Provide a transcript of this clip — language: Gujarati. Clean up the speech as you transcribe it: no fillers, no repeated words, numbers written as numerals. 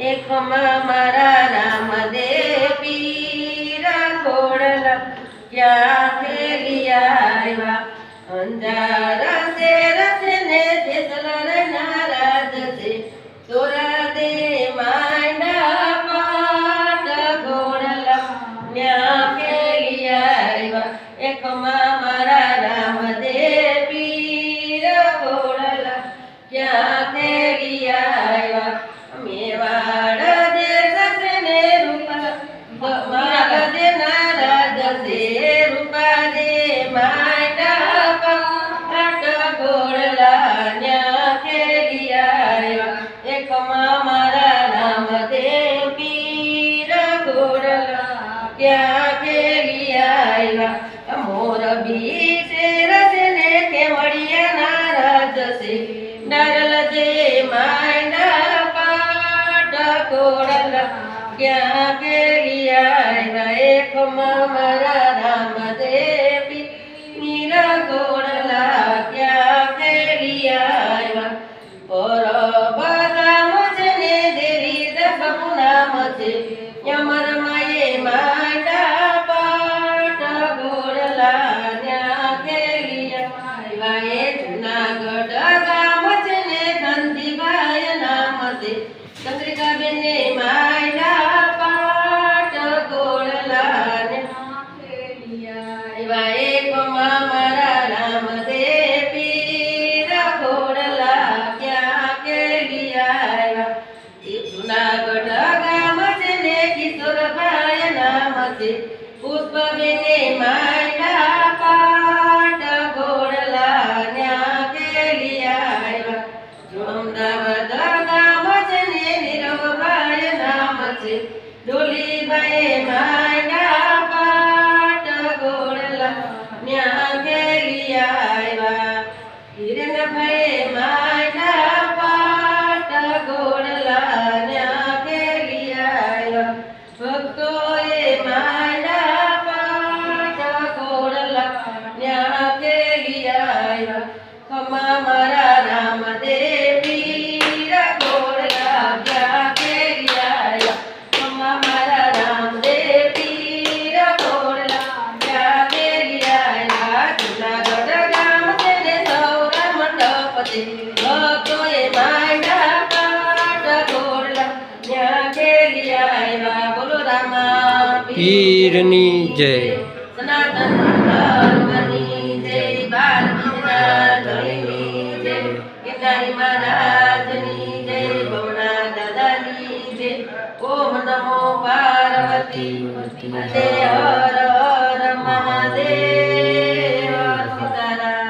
એકમાં મારા રામદેવ પીર ખોડલા ક્યાં ખેલી આવ્યા અંજાર સે રસને જેસલર નારાજ છે તોરા દે માંડા પાટ ઘોડલા ક્યાં ખેલી આવ્યા એકમાં મારા રામદેવ પીર ખોડલા ક્યાં ખેલી આવ્યા મેવાડ દેશ ને રૂપા મારા દે નારાજ છે રૂપા દે માંડા પાટ ઘોડલા ન્યા ખેલી આવ્યા એકમાં મારા રામદેવ પીર ઘોડલા ક્યાં ખેલી આવ્યા મોર બી શેર ને કેવડિયા નારાજ છે ડરલ દે માંડા પાટ ઘોડલા ક્યાં ખેલી આવ્યા એકમાં મારા રામદેવ પીર ઘોડલા ક્યાં ખેલી આવ્યા પર બદામ છે ને દેવી દસ નામ છે યમર માયે માંડા પાટ ઘોડલા ન્યા ખેલી આવ્યા એ જુનાગઢ ગામ છે ને ધનજીભાઈ નામ છે ચંદ્રિકા બેને માંડા પાટ ઘોડલા ન્યા ખેલી આવ્યા એકમાં મારા રામદેવ પીર ઘોડલા ક્યાં ખેલી આવ્યા એ જુનાગઢ ગામ છે ને કિશોરભાઈ નામ છે પુષ્પબેને માંડા પાટ ઘોડલા ન્યા ખેલી આવ્યા જો અમદાવાદ ગામ છે ને નીરવભાઈ નામ છે ડોલીભાઈ માંડા પાટ ઘોડલા ન્યા ખેલી આવ્યા હિરણભાઈ માંડા પાટ ઘોડલા ન્યા ખેલી આવ્યા ભક્તોએ માંડા પાટ ઘોડલા ન્યા ખેલી આવ્યા ખમા મારા રામદેવ પીર ઘોડલા ક્યાં ખેલી આવ્યા ખમા મારા રામદેવ પીર ઘોડલા ક્યાં ખેલી આવ્યા જુનાગઢ ગામ છે ને સૌરા મંડપ છે ભક્તોએ માંડા પાટ ઘોડલા ક્યાં ખેલી આવ્યા બોલો રામા પીરની જય સનાતન ધર્મની જય ભારત ધણીની જય ગીતારી મહારાજની જય ભવના દાદાની જય ઓમ નમો પાર્વતી હર હર મહાદેવ